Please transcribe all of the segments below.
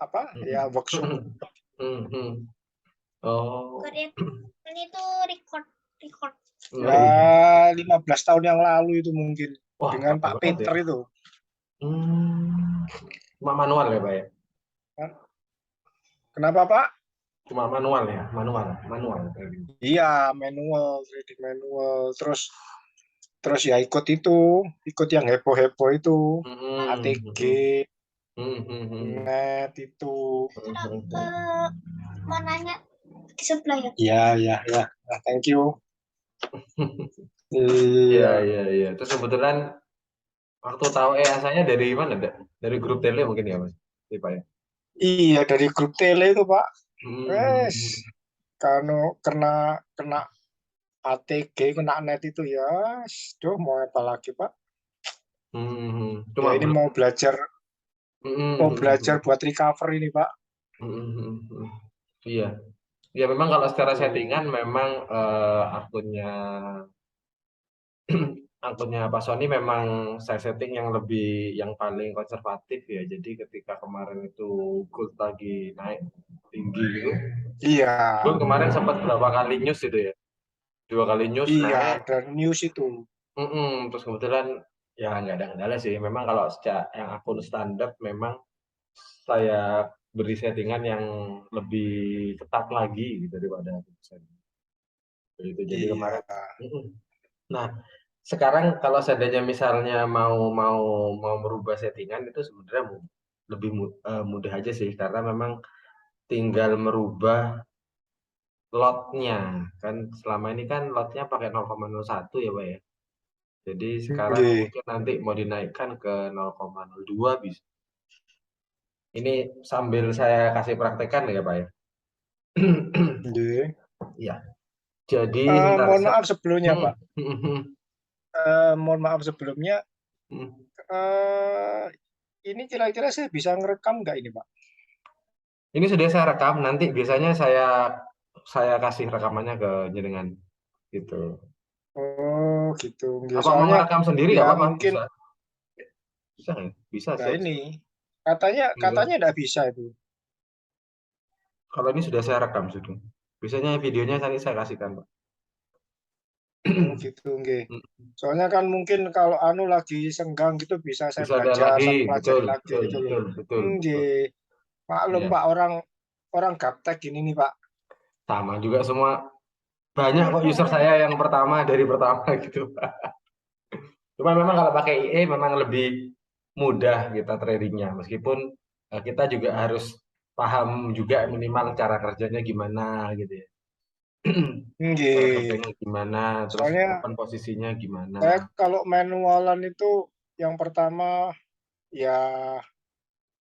apa ya Mhm. workshop Mhm. Oh. Kan itu record. Oh ya iya. 15 tahun yang lalu itu mungkin Wah, dengan lama Pak banget ya. Peter itu. Cuma manual ya, Pak ya? Kenapa Pak? Cuma manual ya, manual, manual. Iya manual, trading manual. Terus ya ikut yang heboh-heboh itu, ATG, net itu. Mau nanya di sebelah ya? Iya, iya, ya. Nah, thank you. Iya, Iya. iya, iya. Terus kebetulan waktu tahu saya dari mana? Dari grup tele mungkin ya, Mas? Iya, Pak ya? Iya dari grup tele itu Pak. Wes, Hmm. kalau kena kena ATG, kena net itu ya, duh mau apa lagi Pak? Ya Cuma ini belum. mau belajar buat recover ini Pak. Iya. Ya memang kalau secara Tuh. settingan memang akunnya akunnya Pak Sony memang saya setting yang yang paling konservatif ya. Jadi ketika kemarin itu gold lagi naik tinggi gitu, Iya, gold kemarin sempat berapa kali news itu ya, 2 kali news iya naik. dan news itu. Terus kebetulan ya nggak ada kendala sih. Memang kalau sejak yang akun standar memang saya beri settingan yang lebih ketat lagi gitu daripada akun. Gitu. Jadi Iya. kemarin. Nah, sekarang kalau seandainya misalnya mau mau merubah settingan itu sebenarnya lebih mudah aja sih karena memang tinggal merubah lotnya kan selama ini kan lotnya pakai 0,01 ya Pak ya. Jadi sekarang Oke. mungkin nanti mau dinaikkan ke 0,02 bisa. Ini sambil saya kasih praktekan ya Pak ya. Oke. Iya. Jadi ntar Mohon maaf sebelumnya hmm, Pak. hmm, hmm, Mohon maaf sebelumnya. hmm. eh ini kira-kira saya bisa ngerekam nggak ini Pak? Ini sudah saya rekam, nanti biasanya saya kasih rekamannya ke jenengan gitu. Oh gitu. Nggak, Apa mau soalnya merekam sendiri ya nggak apa-apa? mungkin Bisa, bisa ya? Bisa nah siap. ini katanya Iya. katanya nggak bisa itu. Kalau ini sudah saya rekam sudah. Biasanya videonya nanti saya kasihkan, Pak. Oh gitu nggih. Soalnya kan mungkin kalau anu lagi senggang gitu bisa saya Bisa ada belajar, lagi, saya betul, pelajari lagi betul, gitu loh. betul, betul, betul. Nggih. Maklum Iya, Pak, orang orang gaptek gini nih Pak. sama juga semua. Banyak kok user saya yang pertama dari pertama gitu, Pak. Cuma memang kalau pakai IE memang lebih mudah kita tradingnya, meskipun kita juga harus paham juga minimal cara kerjanya gimana gitu ya. Cara Nggih. kerjanya gimana, terus Soalnya open posisinya gimana. saya kalau manualan itu yang pertama ya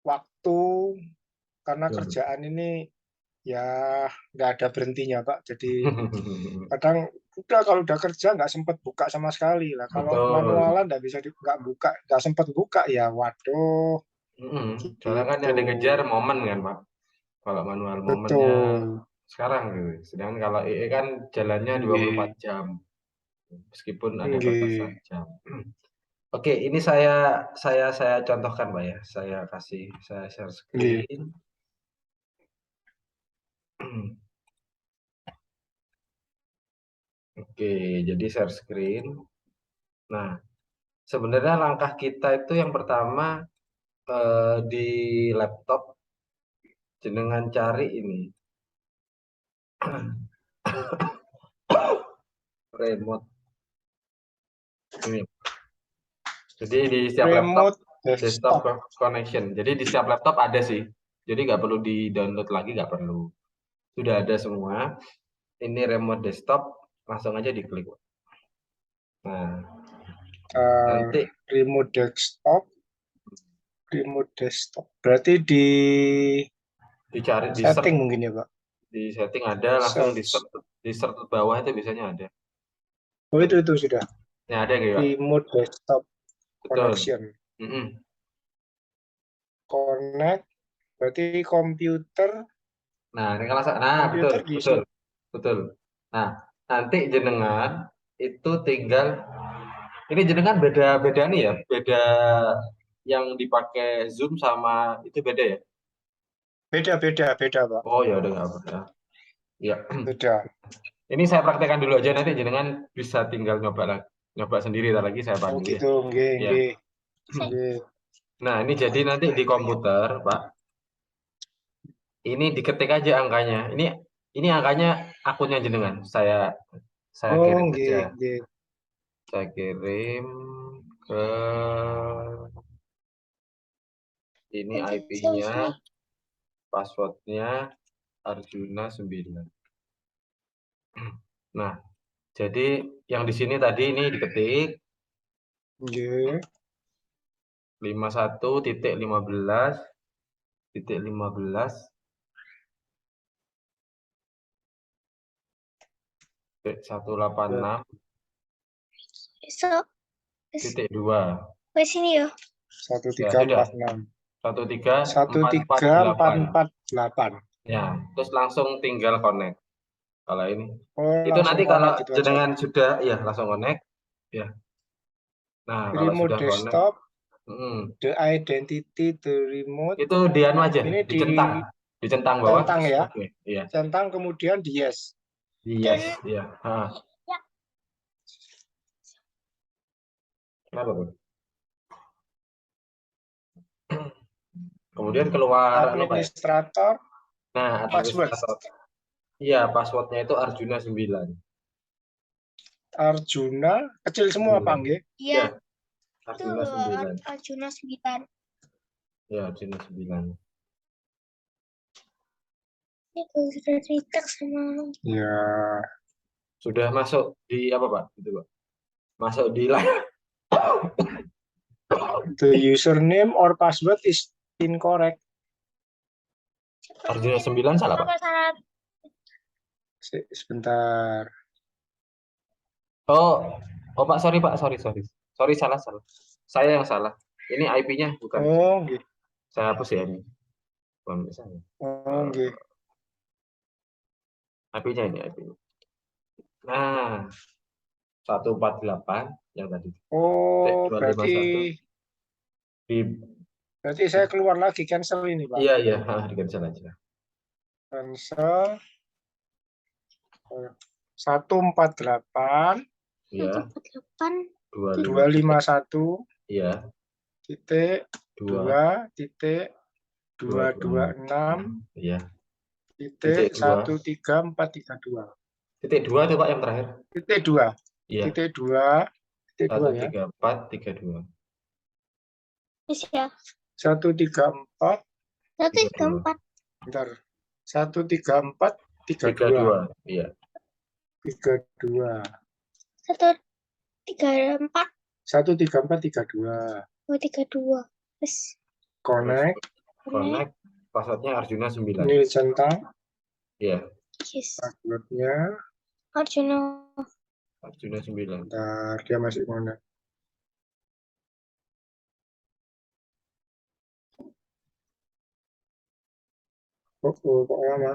waktu, karena Betul. kerjaan ini ya nggak ada berhentinya Pak. Jadi kadang udah kalau udah kerja nggak sempet buka sama sekali lah. Kalau Betul. manualan nggak bisa nggak buka, nggak sempet buka ya waduh Soalnya kan gitu. yang dikejar momen kan, Pak. Kalau manual momennya Betul. sekarang gitu. Sedangkan kalau EE kan jalannya 24 Nggih. jam, meskipun ada batasan Nggih. jam. Oke, ini saya contohkan, Pak ya. Saya share Nggih. screen. Oke, jadi share screen. Nah, sebenarnya langkah kita itu yang pertama di laptop jenengan cari ini remote ini. Jadi di setiap laptop Remote desktop desktop. connection. Jadi di setiap laptop ada sih. Jadi nggak perlu di-download lagi, nggak perlu. Sudah ada semua. Ini remote desktop, langsung aja diklik. Nah, Eh, nanti remote desktop. Remote desktop. Berarti di dicari di search setting mungkin ya Pak. di setting ada, langsung Search. di search bawah itu biasanya ada. Oh Tuh, itu sudah. ini ada gitu, Pak. Remote desktop Betul. connection. Mm-mm. Connect. Berarti komputer. Nah, ini kalau nah betul, Komputer di betul, sini. betul. Nah, nanti jenengan itu tinggal ini jenengan beda-beda nih ya, beda yang dipakai Zoom sama itu beda ya. Beda, Pak. Oh ya udah nggak apa ya. Ya. Beda. Ini saya praktekkan dulu aja, nanti jenengan bisa tinggal nyoba sendiri. Ntar lagi saya Oh pandu ya. gitu, nggih, Ya. nggih. Nggih. Nah ini jadi nanti di komputer, Pak. Ini diketik aja angkanya. Ini angkanya akunnya jenengan. Saya Oh kirim nggih, aja. nggih. Saya kirim ke ini IP-nya, passwordnya Arjuna 9. Nah, jadi yang di sini tadi ini diketik Nggih. 51.15.15 186.2 Besok. Wes sini ya. 1346. 13448. 13448. Ya, terus langsung tinggal connect. Kalau ini. Oh, Itu langsung nanti kalau connect gitu aja. jenengan sudah ya langsung connect ya. Nah, kalau Remote sudah connect, desktop, the identity, the remote. itu di anu aja, Ini dicentang bawah. centang ya. Oke, iya. Centang kemudian di yes. Yes, iya. Kenapa, Bu? Kemudian keluar anu, Pak. Administrator, Nah, password. Iya, passwordnya itu Arjuna 9. Arjuna kecil semua Pak nggih? Iya. Arjuna 9. Arjuna 9. Ya, Arjuna 9. Itu sudah ditek sama. Ya. Sudah masuk di apa, Pak? Itu, Pak. Masuk di layar. The username or password is incorrect. Arjuna 9 salah, Pak? Sebentar. Oh, Pak, sorry, Pak. Sorry, salah. Saya yang salah. Ini IP-nya bukan. Oh, nggih. Saya hapus ya ini. Bukan saya. Oh, nggih. IP-nya ini, IP-nya. Nah, 148 yang tadi. Oh, 251. berarti saya keluar lagi, cancel ini, Pak. Iya, di cancel aja. Cancel. 148. Iya. 251. Iya. Titik 2 titik 226. Iya. Titik 13432. Titik 2 itu Pak yang terakhir. Titik 2. Iya. Titik 2. Titik 2 ya. 13432. Bisa. 134. 134. Bentar. 13432. Iya. 32. 134. 13432. Oh, 32. Terus Connect. Passwordnya Arjuna 9. Ini centang. Iya. Yes. Passwordnya Arjuna 9. Bentar, dia masih connect. Kok lama?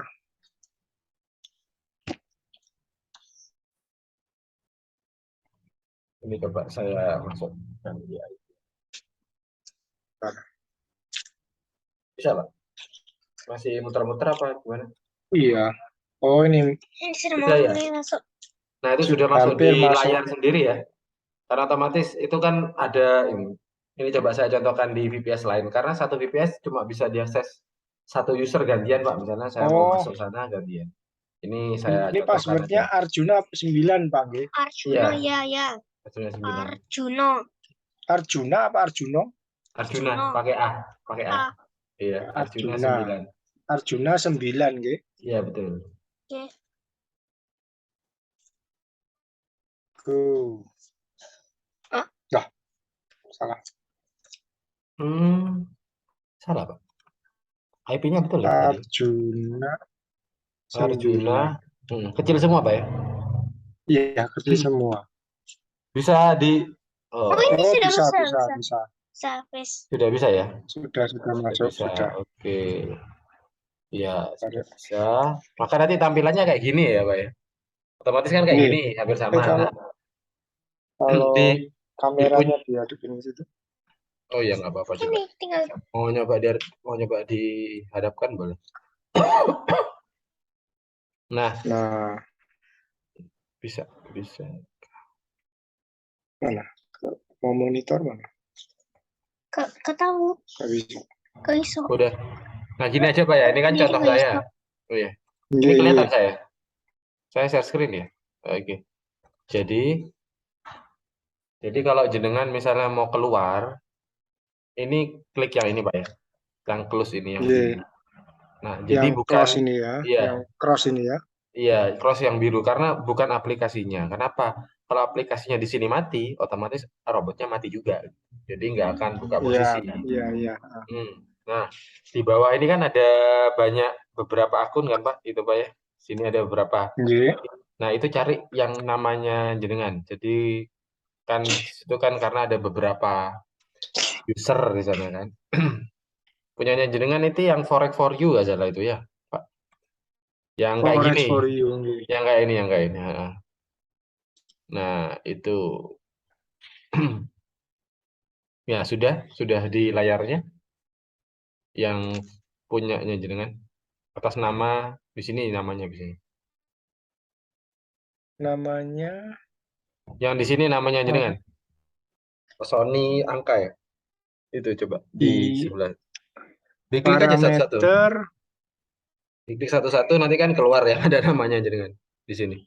Ini coba saya masukkan dia. Bisa, Pak? Masih muter-muter apa gimana? Iya. Oh, ini sudah mau mulai masuk. Nah, itu sudah masuk di masuk. layar sendiri ya. Karena otomatis itu kan ada ini. Ini coba saya contohkan di VPS lain. Karena satu VPS cuma bisa diakses satu user gantian, Pak. Misalnya saya mau masuk sana gantian. Ini saya Ini passwordnya Arjuna 9, Pak nggih. Arjuna ya. Arjuna 9. Arjuna apa Arjuno? Arjuna pakai A. Iya, Arjuna 9. Arjuna 9 nggih. Iya, betul. Oke. Go. Salah. Salah, Pak. IP-nya betul ya? Arjuna. Kecil semua, Pak ya? Iya, kecil semua. Bisa di ini sudah bisa. Sudah bisa ya? Sudah masuk. Sudah. Oke. Ya, bisa. Maka nanti tampilannya kayak gini ya, Pak ya? Otomatis kan kayak gini, hampir sama. Kalau kameranya dihadapin di situ. Oh ya, nggak apa-apa. Coba. Mau nyoba dihadapkan boleh? Nah, Nah, bisa. mana? Mau monitor mana? Gak tahu. Gak bisa. Gak iso. Udah. Nah, gini aja Pak ya. Ini kan Ini contoh gak saya. iso. Oh iya. Ini Iya, kelihatan iya. saya. Saya share screen ya. Oke. Jadi kalau jenengan misalnya mau keluar, ini klik yang ini Pak ya. Yang close ini yang biru. Iya. Nah, jadi Yang bukan cross ini ya. Yang iya, cross ini ya. iya, cross yang biru karena bukan aplikasinya. Kenapa? Kalau aplikasinya di sini mati, otomatis robotnya mati juga. Jadi nggak akan buka Iya, posisi. iya, iya. Nah, di bawah ini kan ada beberapa akun kan Pak, itu Pak ya. Sini ada beberapa. Iya. Nah, itu cari yang namanya jenengan. Jadi kan itu kan karena ada beberapa user di sana kan. Punyanya jenengan itu yang Forex for you aja lah itu ya, Pak. Yang kayak Forex gini, for you. Iya. yang kayak ini. Heeh. Nah, itu ya sudah di layarnya yang punyanya jenengan atas nama di sini namanya di sini. Namanya Yang di sini namanya jenengan apa? Sony angka ya. Itu coba di Di sebelah. Diklik aja satu-satu. parameter Diklik satu-satu nanti kan keluar ya ada namanya jenengan di sini.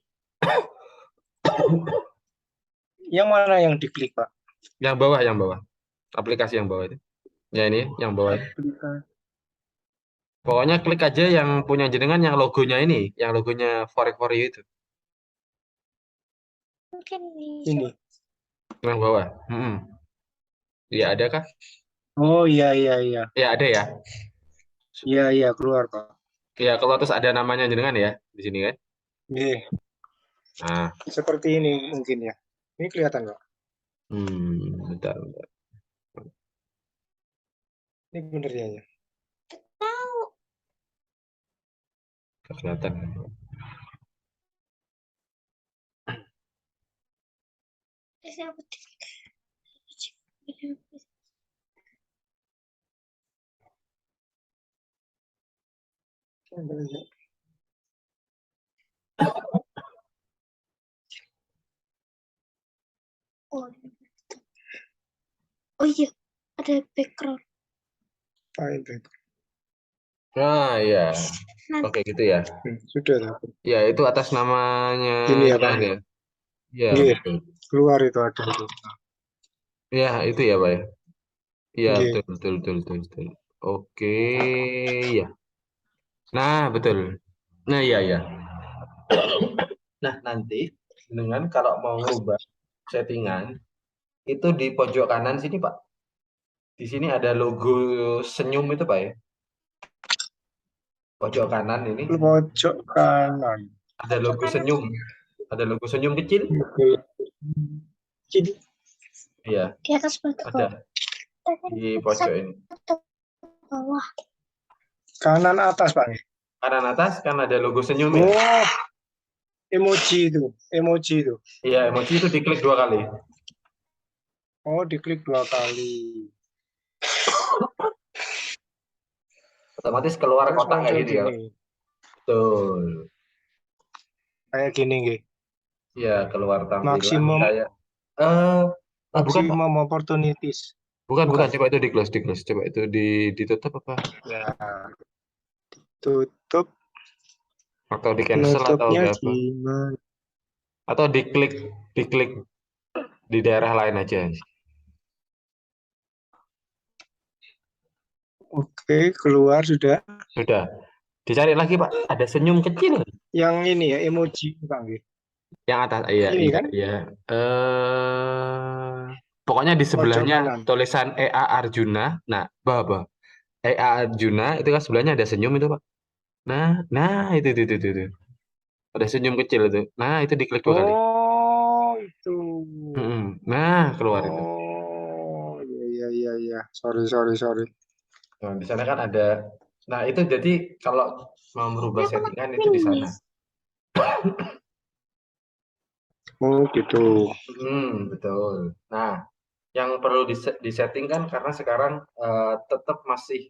yang mana yang diklik, Pak? Yang bawah. Aplikasi yang bawah itu. Ya ini yang bawah. Aplikasi. Pokoknya klik aja yang punya jenengan yang logonya ini, yang logonya Forex for you itu. Mungkin Ini. Yang bawah. Iya ada kah? Oh, iya, iya, iya. Ya ada ya. Iya, iya, keluar, Pak. Ya kalau terus ada namanya jenengan ya di sini kan. Iya. Nah, Seperti ini mungkin ya. Ini kelihatan, Pak. bentar. Ini bener ya. Nggak kelihatan. Oh, oh iya, ada background. Fine, Nah, iya. Nanti Oke gitu ya. sudah lah. Ya itu atas namanya Ini ya, Pak. jenengan ya. Ya Iya, betul. keluar itu ada itu. Ya itu ya Pak ya. Iya Iya. betul. Oke ya. Nah betul. Nah iya. Nah nanti dengan kalau mau merubah settingan itu di pojok kanan sini Pak. Di sini ada logo senyum itu Pak ya. Pojok kanan ini Pojok kanan. ada logo senyum. Ada logo senyum kecil. Jadi Iya, di atas batu ada di pojok ini. bawah. kanan atas, Pak. Kanan atas kan ada logo senyum ya. Oh, emoji itu. Emoji itu. Iya, emoji itu diklik 2 kali. Oh, diklik 2 kali. Otomatis keluar Terus kotak kayak muncul gitu ya. gini. Betul. Kayak gini, nggih. Ya, keluar tampilan Maksimum kayak bukan Pak. maximum opportunities. Bukan. Bukan. Coba itu di close. Coba itu ditutup apa? Ya, tutup. Atau di cancel atau Nutupnya apa? gimana? Atau diklik di daerah lain aja. Oke, keluar sudah. Sudah. Dicari lagi Pak. Ada senyum kecil. Yang ini ya, emoji, Pak. Nggih. Yang atas. Iya. Ini kan? Pokoknya di Pojok sebelahnya kanan. tulisan EA Arjuna. Nah, bah. EA Arjuna itu kan sebelahnya ada senyum itu Pak. Nah itu. Ada senyum kecil itu. Nah, itu diklik 2 kali. Oh, itu. Nah, keluar itu. Oh, iya. Sorry. Nah, di sana kan ada. Nah, itu jadi kalau mau merubah settingan itu di sana. Oh, gitu. Betul. Nah, yang perlu disetting kan karena sekarang tetap masih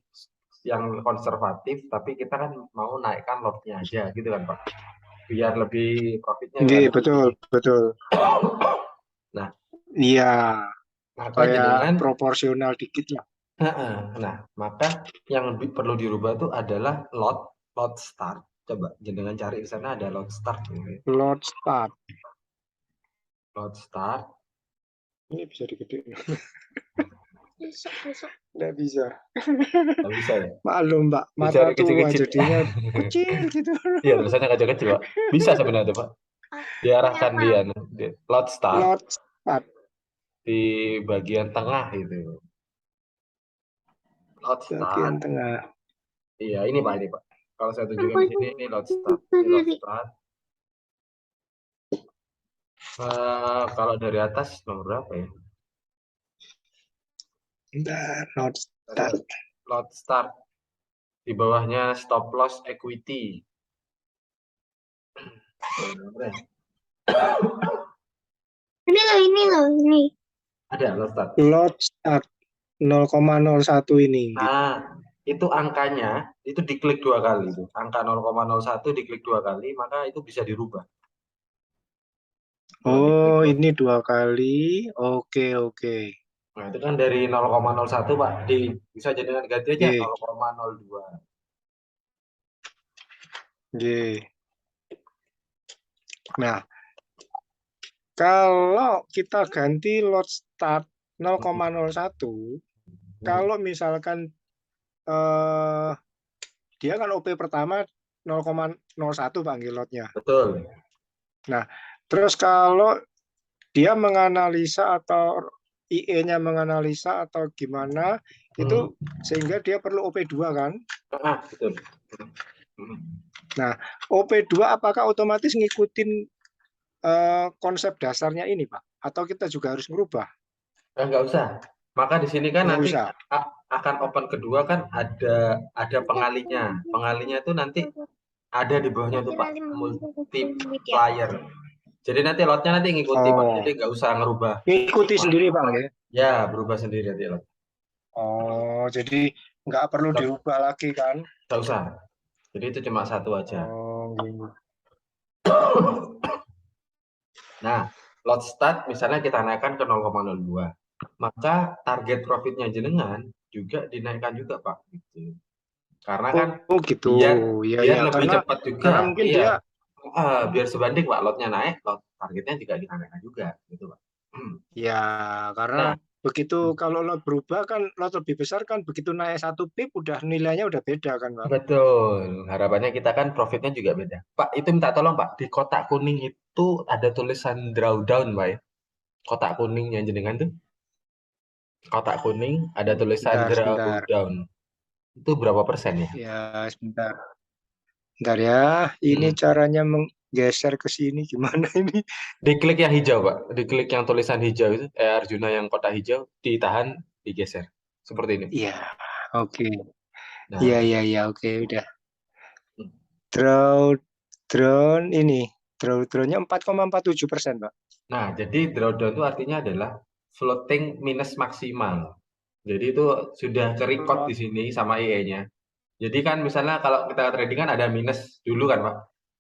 yang konservatif, tapi kita kan mau naikkan lotnya aja gitu kan Pak. Biar lebih profitnya biar Nggih, lebih betul, tinggi. betul. Nah, Iya, maka kayak jenengan proporsional dikit lah. nah, maka yang perlu dirubah itu adalah lot start. Coba jenengan cari di sana ada lot start gitu ya. Lot start. Lot start. Ini bisa digedein. Besok. Nggak bisa. Nggak bisa ya? Maklum, Mbak. Mata Dicari tua kecil-kecil. jadinya kecil gitu. Iya, tulisannya kecil-kecil, Pak. Bisa sebenarnya tuh, Pak. Diarahkan dia, lot start Lot start. di bagian tengah itu. Lot Bagian start. tengah. Iya, ini Pak, ini Pak. Kalau saya tunjukin di sini, ini lot start. Ini lot start. Kalau dari atas nomor berapa ya? Bentar, lot Dari start. lot start. Di bawahnya stop loss equity. Ini loh. Ada lot start. Lot start 0,01 ini. Nah, itu angkanya, itu diklik 2 kali. Itu. Angka 0,01 diklik 2 kali, maka itu bisa dirubah. Oh, ini 2 kali. Oke, oke. Nah, itu kan dari 0,01 Pak, bisa jadikan ganti aja Oke. 0,02. Oke. Nah, kalau kita ganti lot start 0,01, kalau misalkan dia kan OP pertama 0,01 Pak lotnya. Betul. Nah, terus kalau dia menganalisa atau IE-nya menganalisa atau gimana, itu sehingga dia perlu OP2 kan? Betul. Nah, OP2 apakah otomatis ngikutin konsep dasarnya ini, Pak? Atau kita juga harus merubah? Nggak usah. Maka di sini kan Nggak nanti usah. akan open kedua kan ada pengalinya. Pengalinya itu nanti ada di bawahnya tuh Pak, multiplier. Jadi nanti lotnya nanti ngikuti Pak. Jadi nggak usah ngerubah. Ngikuti sendiri Pak ya? Ya, berubah sendiri nanti lot. Oh, jadi nggak perlu dirubah lagi kan? Nggak usah. Jadi itu cuma satu aja. Oh, gitu. Nah, lot start misalnya kita naikkan ke 0,02. Maka target profitnya jenengan juga dinaikkan juga Pak. Gitu. Karena kan gitu. biar lebih cepat juga. Karena mungkin dia biar sebanding Pak, lotnya naik, lot targetnya juga dinaikkan juga, gitu Pak. Ya, karena begitu kalau lot berubah kan lot lebih besar kan begitu naik 1 pip udah nilainya udah beda kan Pak? Betul. Harapannya kita kan profitnya juga beda. Pak, itu minta tolong Pak, di kotak kuning itu ada tulisan drawdown Pak ya. Kotak kuning yang jenengan tuh. Kotak kuning ada tulisan drawdown. Itu berapa persen ya? Ya, sebentar. Bentar ya, ini caranya menggeser ke sini gimana ini? Diklik yang hijau, Pak. Diklik yang tulisan hijau itu, Arjuna yang kotak hijau, ditahan, digeser. Seperti ini. Iya, oke. Nah, Iya, oke, udah. Drawdown-nya 4,47%, Pak. Nah, jadi drawdown itu artinya adalah floating minus maksimal. Jadi itu sudah ke-record di sini sama IE-nya. Jadi kan misalnya kalau kita trading kan ada minus dulu kan, Pak.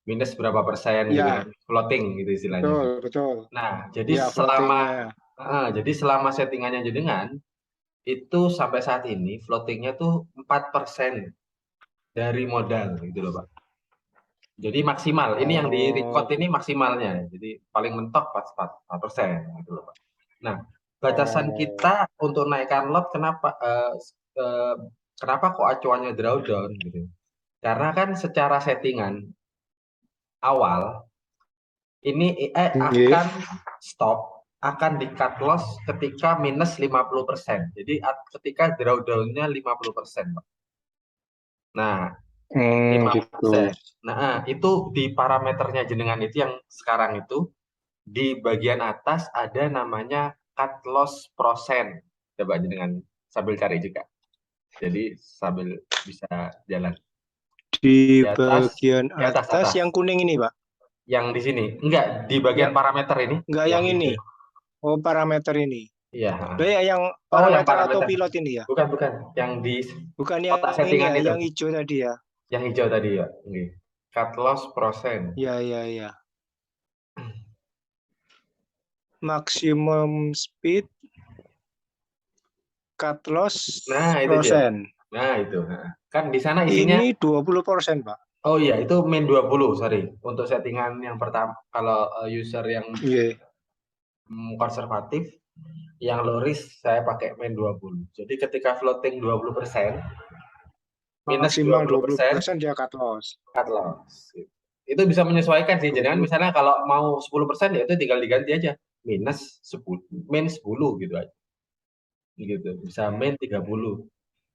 Minus berapa persen gitu kan. Floating gitu istilahnya. Betul. Nah, jadi selama settingannya jenengan itu sampai saat ini floatingnya tuh 4% dari modal gitu loh Pak. Jadi maksimal, ini yang di record ini maksimalnya, jadi paling mentok 4% gitu loh Pak. Nah, batasan kita untuk naikkan lot kenapa kok acuannya drawdown gitu? Karena kan secara settingan awal ini akan stop, akan di cut loss ketika minus 50%. Jadi ketika drawdown-nya 50%, Pak. Nah, 50%. Nah, itu di parameternya jenengan itu yang sekarang itu di bagian atas ada namanya cut loss persen. Coba jenengan sambil cari juga. Jadi sambil bisa jalan. Di bagian atas yang kuning ini, Pak. Yang di sini. Enggak, di bagian parameter ini. Enggak yang ini. Oh, parameter ini. Iya. Yang Oh, yang parameter parameter. autopilot ini ya? Bukan. Yang di Bukan yang kotak ini settingan ya, itu. yang hijau tadi ya? Yang hijau tadi ya. Nggih. Cut loss %. Ya. Maximum speed, cut loss Nah, itu dia. persen. Nah, itu. Kan di sana isinya, Ini 20%, Pak. oh iya, itu min 20, sorry. Untuk settingan yang pertama, kalau user yang Iya. konservatif, yang low risk saya pakai min 20. Jadi ketika floating 20%, minus Maksimal 20% 20% dia cut loss. cut loss. Itu bisa menyesuaikan sih. Jangan 20. misalnya kalau mau 10% ya itu tinggal diganti aja. Minus 10, min 10 gitu aja. Gitu. Bisa min 30.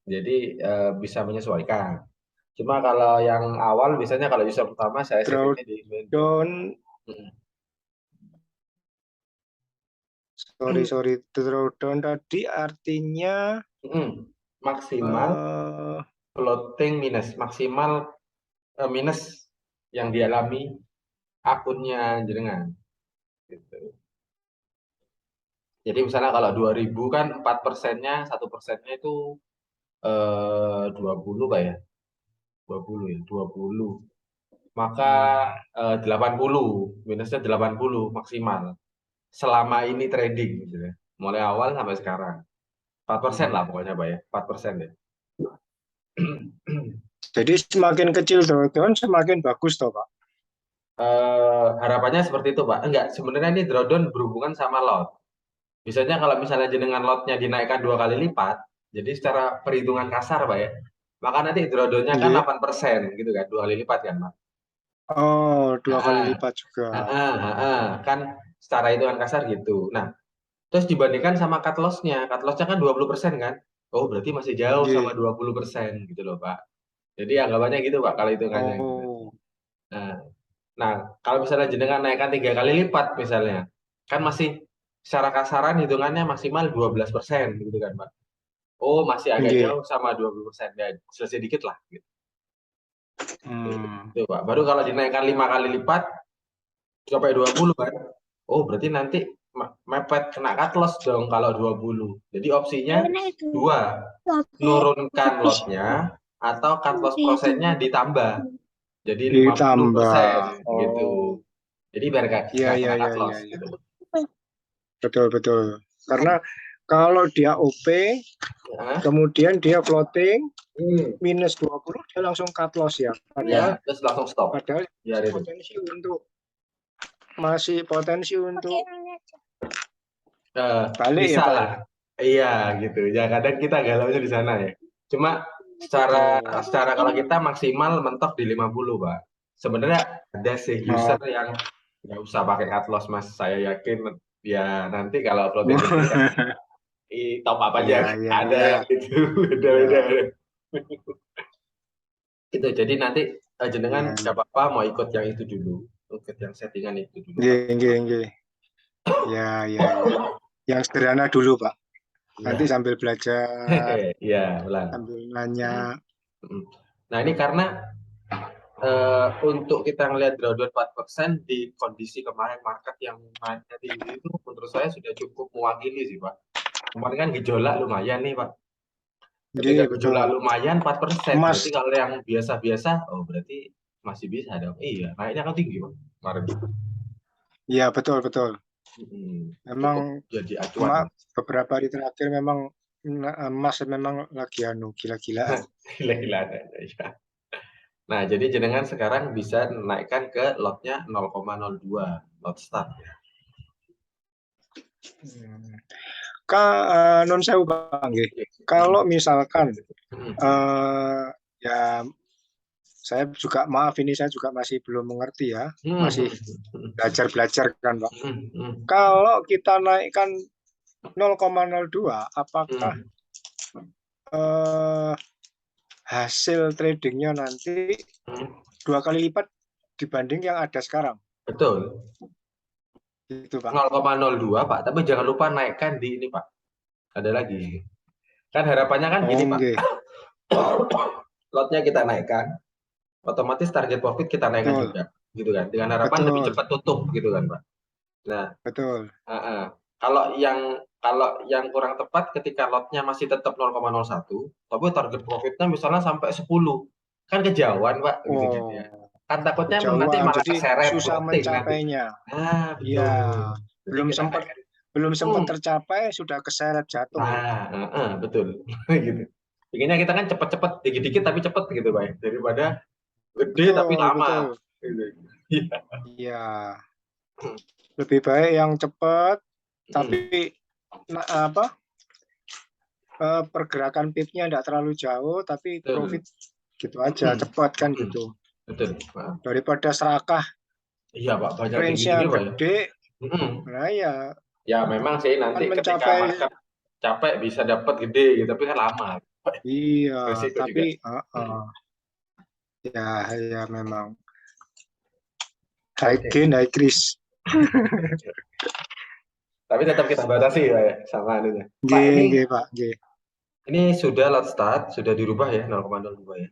Jadi bisa menyesuaikan. Cuma kalau yang awal biasanya kalau user pertama saya settingnya di min 20. Drawdown, sorry, drawdown tadi artinya Maksimal floating minus, maksimal minus yang dialami akunnya jenengan. Gitu. Jadi misalnya kalau 2000 kan 4%-nya, 1%-nya itu 20 Pak ya? 20 ya, 20. Maka 80, minusnya 80 maksimal. Selama ini trading gitu ya. Mulai awal sampai sekarang. 4% lah pokoknya Pak ya, 4% ya. Jadi semakin kecil drawdown semakin bagus toh, Pak? Harapannya seperti itu Pak. Enggak, sebenarnya ini drawdown berhubungan sama lot. Biasanya kalau misalnya jenengan lotnya dinaikkan 2 kali lipat, jadi secara perhitungan kasar Pak ya, maka nanti drawdown-nya kan Iya. 8% gitu kan, 2 kali lipat kan Pak. Oh, 2 kali lipat juga. Kan secara hitungan kasar gitu. Nah, terus dibandingkan sama cut loss-nya kan 20% kan. Oh, berarti masih jauh sama Iya. 20% gitu loh Pak. Jadi anggapannya gitu Pak kalau hitungannya gitu. Oh. Nah, kalau misalnya jenengan naikkan 3 kali lipat misalnya, kan masih secara kasaran hitungannya maksimal 12% gitu kan Pak. Oh, masih agak Iya. jauh sama 20%, ya selesai dikit lah gitu. Hmm. Itu Pak. Baru kalau dinaikkan 5 kali lipat sampai 20 kan. Oh, berarti nanti mepet kena cut loss dong kalau 20. Jadi opsinya dua, nurunkan lotnya atau cut loss persennya ditambah. Jadi 50% gitu. Oh. Jadi biar nggak kena cut loss gitu. Betul. Karena kalau dia OP, kemudian dia floating, minus 20, dia langsung cut loss ya. Padahal, ya, terus langsung stop. Padahal Ya, masih potensi untuk balik bisa ya, lah. Iya gitu. Ya kadang kita galaunya di sana ya. Cuma secara kalau kita maksimal mentok di 50 Pak. Sebenarnya ada sih user yang nggak usah pakai cut loss Mas. Saya yakin ya nanti kalau floating top up aja ada gitu. Beda-beda. Itu jadi nanti jenengan nggak apa-apa mau ikut yang itu dulu, ikut yang settingan itu dulu. Nggih. Ya. Yang sederhana dulu Pak. Nanti sambil belajar. Iya, pelan. Sambil nanya. Nah ini karena untuk kita ngelihat drawdown 4% di kondisi kemarin market yang naiknya tinggi itu menurut saya sudah cukup mewakili sih Pak. Kemarin kan gejolak lumayan nih Pak. Ketika gejolak lumayan 4%, berarti kalau yang biasa-biasa, oh berarti masih bisa dong. Iya, naiknya kan tinggi Pak kemarin. Iya betul. Memang jadi acuan. Beberapa hari terakhir memang emas memang lagi gila-gilaan. Gila-gilaan ya. Nah, jadi jenengan sekarang bisa naikkan ke lotnya 0,02 lot start. Non sewu Bang, kalau misalkan ya saya juga maaf ini saya juga masih belum mengerti ya, masih belajar kan Pak. Kalau kita naikkan 0,02, apakah hasil tradingnya nanti 2 kali lipat dibanding yang ada sekarang? Betul. Itu Pak. 0,02 Pak, tapi jangan lupa naikkan di ini Pak. Ada lagi. Kan harapannya kan gini Pak. Lotnya kita naikkan, otomatis target profit kita naikkan juga, gitu kan? Dengan harapan lebih cepat tutup, gitu kan Pak. Nah, betul. Kalau yang Kalau yang kurang tepat ketika lotnya masih tetap 0,01, tapi target profitnya misalnya sampai 10, kan kejauhan Pak, gitu jadi ya. Oh, Kan takutnya nanti kejauhan. malah Jadi keseret susah floating nanti. mencapainya. Nah, Iya, betul. Jadi belum kita sempat kayak, belum sempat tercapai sudah keseret jatuh. betul. Gitu. Inginnya kita kan cepet-cepet, dikit-dikit tapi cepet gitu Pak, daripada gede tapi Betul, lama. betul. Gitu. Iya. Iya, lebih baik yang cepat tapi apa pergerakan pitnya tidak terlalu jauh tapi Betul. profit gitu aja cepat kan gitu Betul. Pak. daripada serakah Iya Pak, banyak range-nya tinggi-tinggi Pak ya. gede. Mm-mm. Nah ya Ya memang sih kan nanti ketika mencapai market capek bisa dapat gede gitu, tapi kan lama. iya Resiko tapi juga. ya ya memang high gain high risk. Tapi tetap kita batasi Pak ya sama anunya. Pak G ini Pak G. ini sudah lot start, sudah dirubah ya 0,02 ya.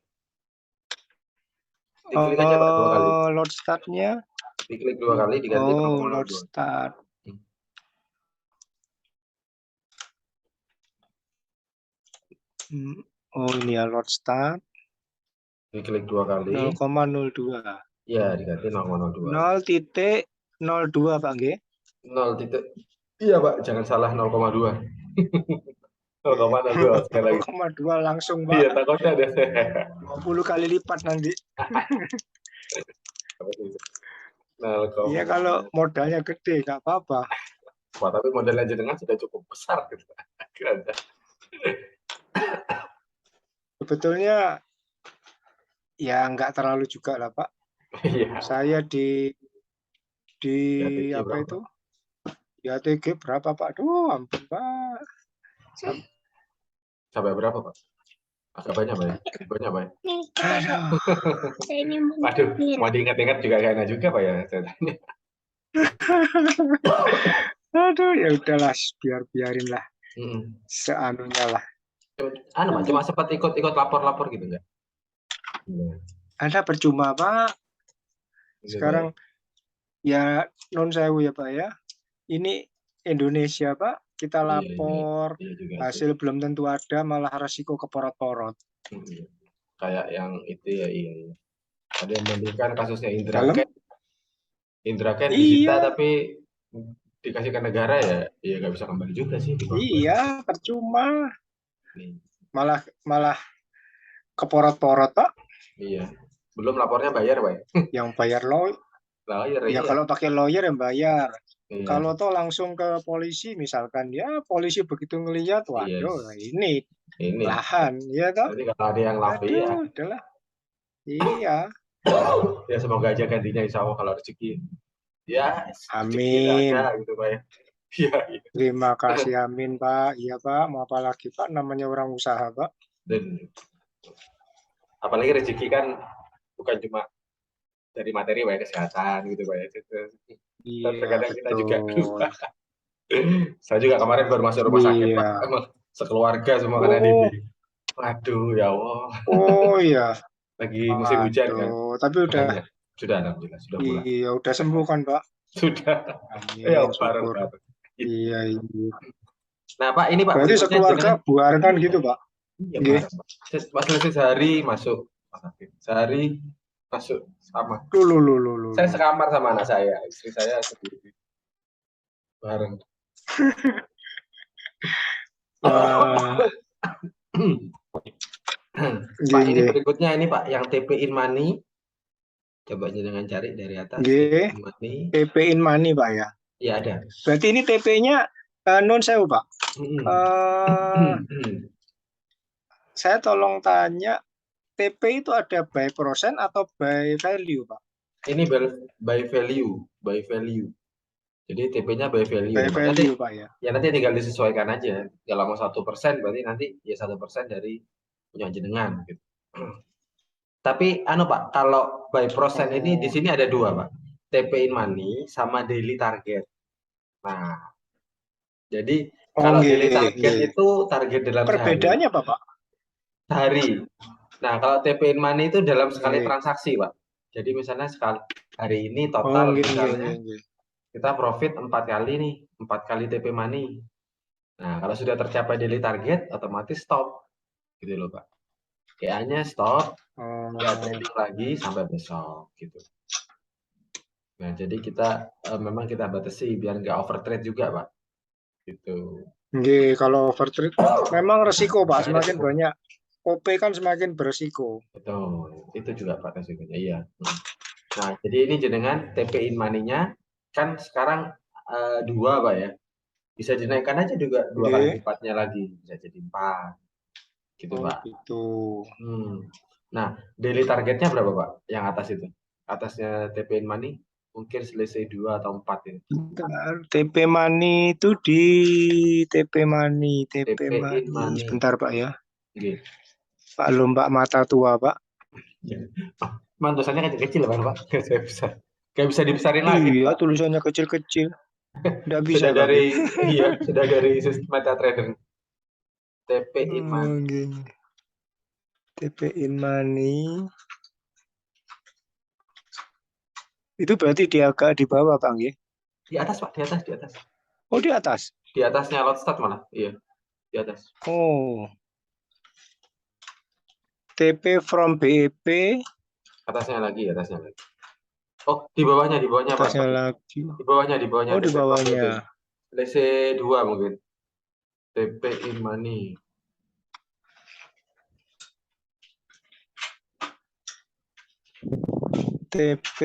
Diklik aja Pak 2 kali. Load startnya Diklik 2 kali diganti load 0,02. start. Oh ini ya load start. Diklik 2 kali. 0,02. Ya diganti 0,02. 0,02 Pak G. 0 titik. Iya Pak, jangan salah 0,2. 0,02 sekali lagi. 0,2 langsung Pak. Iya takutnya ada. 20 kali lipat nanti. Iya kalau modalnya gede nggak apa-apa. Wah, tapi modalnya jenengan sudah cukup besar gitu. Sebetulnya ya nggak terlalu juga lah Pak. Iya. Saya di Ya, apa itu? Di ATG berapa Pak? Aduh ampun Pak. Sampai berapa Pak? Agak banyak Pak ya? Banyak Pak ya? Waduh, mau diingat-ingat juga kayaknya juga Pak ya. Aduh ya udahlah biarin lah. Seanunya lah. Pak, cuma sempat ikut lapor-lapor gitu enggak? Anda percuma Pak. Sekarang ya non sewu ya Pak ya. Ini Indonesia Pak. Kita lapor hasil belum tentu ada malah resiko keporot-porot. Kayak yang itu ya iya. Ada yang membandingkan kasusnya Indra Ken disita tapi dikasih ke negara ya nggak bisa kembali juga sih. Iya percuma. Malah keporot-porot Pak. Iya. Belum lapornya bayar Pak. Yang bayar lawyer ya kalau pakai lawyer yang bayar. Iya. Kalau toh langsung ke polisi misalkan ya polisi begitu ngelihat waduh ini lahan ya toh. Jadi kalau ada yang lapor ya. Udahlah. Iya. Ya semoga aja gantinya insya Allah kalau rezeki. Ya, amin. Aja, gitu Pak ya. Ya. Terima kasih amin Pak. Iya Pak, mau apa lagi Pak? Namanya orang usaha Pak. Dan apalagi rezeki kan bukan cuma dari materi Pak ya, kesehatan gitu Pak ya. Iya, terkadang betul. kita juga lupa. Saya juga kemarin baru masuk rumah sakit Pak. Sekeluarga semua kena DB. Waduh ya Allah. Oh iya. Lagi musim hujan kan. Tapi udah. Sudah alhamdulillah sudah pulang. Iya, udah sembuh kan Pak? Sudah. Amin, ya syukur. Iya. Nah Pak ini Pak. Berarti sekeluarga buarkan gitu Pak? Iya Pak. Pas selesai sehari masuk. Sehari masuk sama. Lu. Saya sekamar sama anak saya, istri saya sendiri. Bareng. Pak ini berikutnya ini Pak yang TP in money. Coba jangan cari dari atas. TP in money Pak ya? Iya ada. Berarti ini TP-nya non sewu Pak. Saya tolong tanya, TP itu ada by persen atau by value Pak? Ini by value. Jadi TP-nya by value. By value Pak ya? Ya nanti tinggal disesuaikan aja. Kalau mau 1% berarti nanti ya 1% dari punya jenengan. Gitu. Tapi Pak, kalau by persen ini di sini ada dua Pak. TP in money sama daily target. Nah, jadi kalau daily target itu target dalam perbedaannya apa Pak? Sehari. Nah, kalau TP in money itu dalam sekali transaksi Pak. Jadi misalnya sekali hari ini total misalnya kita profit 4 kali nih, 4 kali TP money. Nah, kalau sudah tercapai daily target, otomatis stop. Gitu loh, Pak. KA-nya stop, nggak Oh, trading lagi sampai besok. Gitu. Nah, jadi kita memang kita batasi biar nggak overtrade juga, Pak. Gitu. nggih, kalau overtrade memang resiko, Pak. Nah, Semakin resiko. banyak OP kan semakin beresiko. Betul. Itu juga Pak resikonya. Iya. Nah, jadi ini jenengan TP in money-nya kan sekarang 2, Pak ya. Bisa dinaikkan aja juga 2 kali Nggih. lipatnya lagi, bisa jadi 4. Gitu, Oh, Pak. gitu. Nah, daily targetnya berapa, Pak? Yang atas itu. Atasnya TP in money mungkin selesai 2 atau 4 ini. Bentar, TP Money itu di TP TP in Money. money. Sebentar, Pak ya. Oke. Pak Lomba Mata Tua, Pak. Tulisannya kecil-kecil, Pak. Nggak bisa dibesarin lagi, Iya, Pak. tulisannya kecil-kecil. Nggak bisa, Sudah Pak. dari iya, sudah dari sistem MetaTrader. TP in Oh, money. gini. TP in Money. Itu berarti di agak di bawah, Pak, nggih? Di atas, Pak, di atas, di atas. Oh, di atas. Di atasnya lot start malah. Iya, di atas. Oh. TP from BEP. Atasnya lagi, atasnya lagi. Oh, di bawahnya, Pak. Atasnya lagi. Di bawahnya Oh, di TP from BP. bawahnya. LC 2 mungkin. TP in money. TP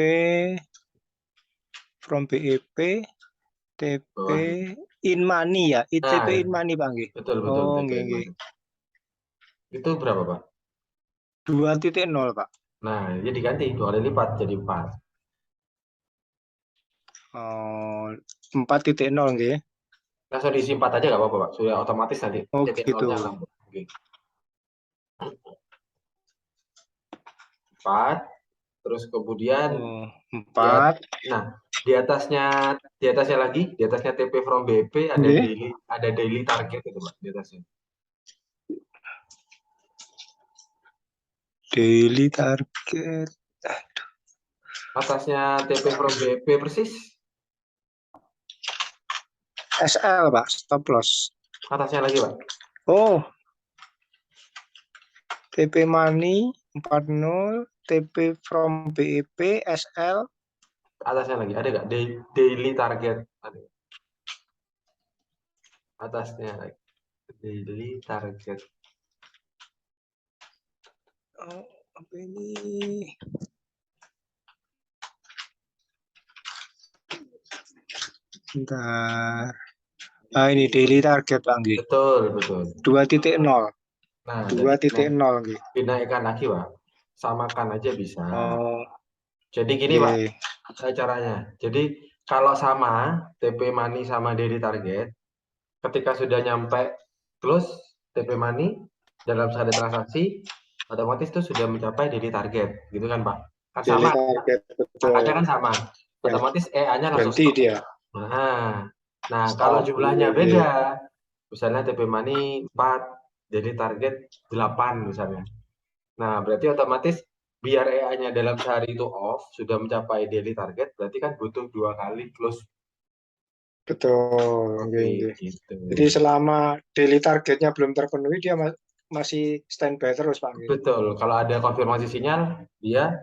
from BEP. TP Bawahnya. in money ya. Nah, TP in money, Pak, nggih. betul, Oh, TP nggih, in nggih. money. Itu berapa, Pak? 2.0, Pak. Nah, jadi diganti 2 kali lipat jadi 4. Oh, 4.0 nggih. Langsung diisi 4 aja nggak apa-apa, Pak. Sudah otomatis nanti Oh, titik gitu. nolnya langsung. Oke. 4. Terus kemudian Oh, 4. nah, di atasnya lagi, di atasnya TP from BP Nggih. ada daily target itu, Pak, di atasnya. Daily target. Atasnya TP from BP persis. SL, Pak, stop loss. Atasnya lagi, Pak. Oh. TP Money 40, TP from BEP, SL. Atasnya lagi, ada nggak? Daily target. Ada. Atasnya lagi. Daily target. Oh, apa ini? Bentar. Ah, ini daily target, Pak, nggih. Betul, betul. 2.0. Nah, 2.0 nggih. dinaikkan lagi, Pak. Samakan aja bisa. Oh. Jadi gini, Pak, caranya. Jadi kalau sama TP money sama daily target, ketika sudah nyampe close TP money dalam sehari transaksi, otomatis itu sudah mencapai daily target, gitu kan, Pak? Kan Daily sama, target, betul. angkanya kan sama. Otomatis EA-nya langsung Berhenti stop. dia. Nah, kalau Stop. jumlahnya beda, misalnya TP money 4, daily target 8 misalnya. Nah, berarti otomatis biar EA-nya dalam sehari itu off, sudah mencapai daily target, berarti kan butuh 2 kali close. Betul. Oke, gitu. Jadi selama daily targetnya belum terpenuhi, dia masih standby terus, Pak. Betul. Kalau ada konfirmasi sinyal, dia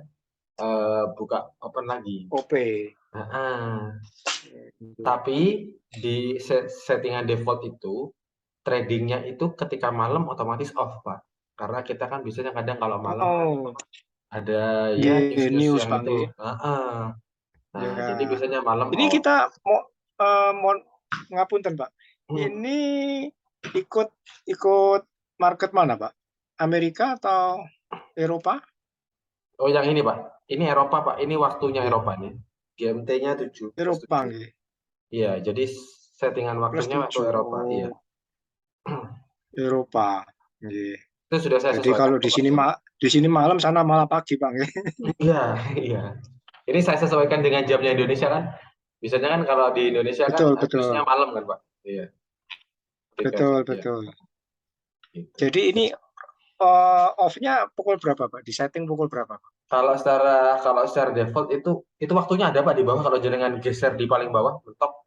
buka open lagi. OP. Tapi di settingan default itu, tradingnya itu ketika malam otomatis off, Pak. Karena kita kan biasanya kadang kalau malam ada ya news yang Pak. itu. Nah, jadi biasanya malam Ini off. kita mau ngapunten, Pak. Ini ikut market mana, Pak? Amerika atau Eropa? Oh, yang ini, Pak. Ini Eropa, Pak. Ini waktunya Eropa nih. GMT-nya 7. Eropa, Iya, jadi settingan waktunya waktu Eropa, iya. Eropa. Nggih. Itu sudah saya Jadi sesuaikan. kalau di sini malam, sana malah pagi, Pak. Iya, iya. Ini saya sesuaikan dengan jamnya Indonesia kan. Biasanya kan kalau di Indonesia Betul, kan newsnya malam kan, Pak. Iya. Betul. Gitu. Jadi ini off-nya pukul berapa, Pak? Di setting pukul berapa, Pak? Kalau secara default itu waktunya ada, Pak, di bawah. Kalau jenengan geser di paling bawah, mentok.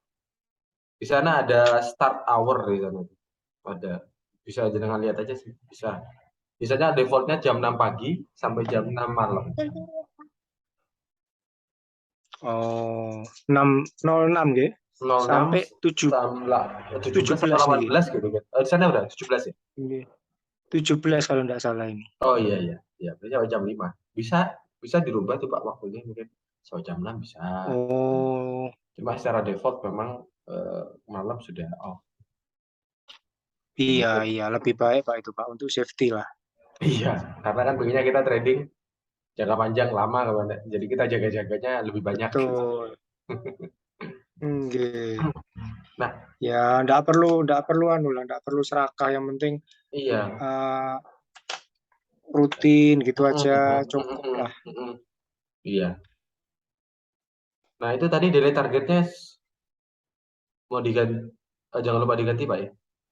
Di sana ada start hour di sana. Ada. Bisa jenengan lihat aja sih, bisa. Biasanya defaultnya jam 6 pagi sampai jam 6 malam. Oh, 6.06 nggih. 06 Sampai 17 atau 18 gitu kan. Di sana udah 17 ya? nggih. 17 kalau enggak salah ini. Oh iya iya. Ya, berarti jam 5. Bisa dirubah tuh Pak waktunya mungkin. So jam 6 bisa. Oh, Cuma secara default memang malam sudah off. iya iya, lebih baik Pak itu Pak untuk safety lah. Iya, karena kan begini kita trading jangka panjang lama kawan. Jadi kita jaga-jaganya lebih banyak. Betul. Nggih. Nah, Ya, enggak perlu anu lah, enggak perlu serakah, yang penting iya. Rutin gitu aja cukup lah. Iya. Nah, itu tadi daily targetnya mau diganti, jangan lupa diganti Pak ya.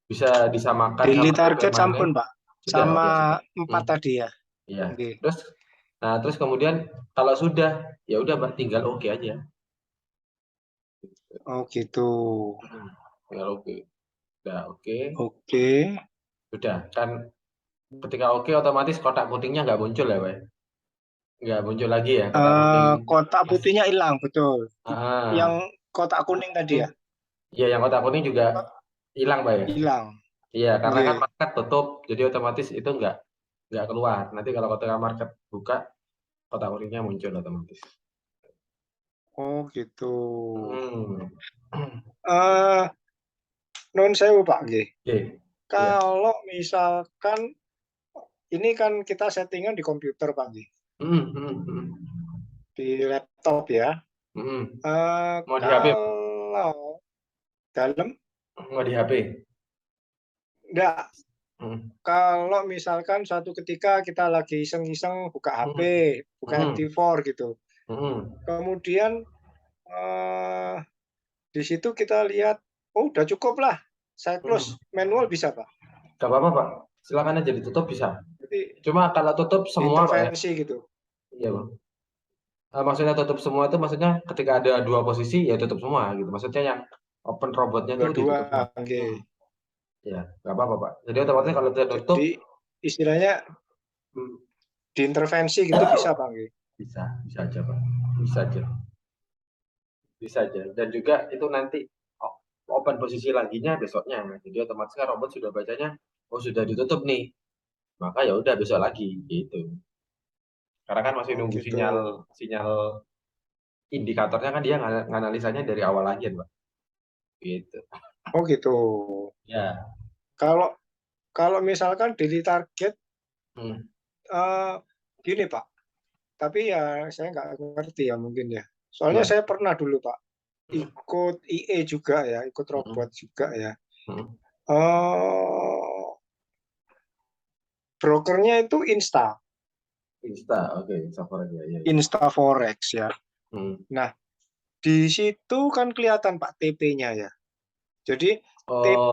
Bisa disamakan Daily sama target permanen. sampun Pak, Sudah, sama oke, 4 tadi ya. Iya. Oke. Terus kemudian kalau sudah ya udah Pak, tinggal oke aja. Oh gitu. Tinggal oke. Udah oke. Oke. Sudah kan ketika oke otomatis kotak putihnya nggak muncul ya Pak. Nggak muncul lagi ya kotak putih. Kotak putihnya hilang, betul. Yang kotak kuning tadi ya? Iya, yang kotak kuning juga hilang Pak ya. Hilang. Iya, karena kan Nggih. market tutup, jadi otomatis itu nggak keluar. Nanti kalau ketika market buka, kotak kuningnya muncul otomatis. Oh gitu. Hmm. Non sewu Pak nggih. Oke. Kalau misalkan ini kan kita settingan di komputer Pak nggih. Di laptop ya. Mau di HP? Kalau dalam? Mau di HP? Enggak. Kalau misalkan suatu ketika kita lagi iseng-iseng buka HP, buka MT4 gitu. Kemudian di situ kita lihat, oh udah cukup lah, saya close manual bisa Pak? Gak apa-apa Pak, silakan aja ditutup bisa. Jadi, cuma kalau tutup semua intervensi Pak, ya? Gitu. Iya Bang. Maksudnya tutup semua itu maksudnya ketika ada dua posisi ya tutup semua gitu. Maksudnya yang open robotnya itu ditutup semua. Okay. Ya, nggak apa-apa Pak. Jadi otomatis kalau dia tutup, jadi istilahnya diintervensi gitu bisa Pak? Bisa aja Pak. Bisa aja. Dan juga itu nanti open posisi laginya besoknya. Jadi otomatis kan robot sudah bacanya, oh sudah ditutup nih. Maka ya udah besok lagi gitu. Karena kan masih nunggu gitu. sinyal indikatornya kan dia nganalisanya dari awal lagi Pak. Gitu. Oh gitu. Ya. Kalau misalkan daily target gini Pak. Tapi ya saya nggak ngerti ya mungkin ya. Soalnya saya pernah dulu Pak ikut IE juga ya, ikut robot juga ya. Brokernya itu Insta. Oke, Instaforex ya. Instaforex ya. Nah, di situ kan kelihatan Pak TP-nya ya. Jadi TP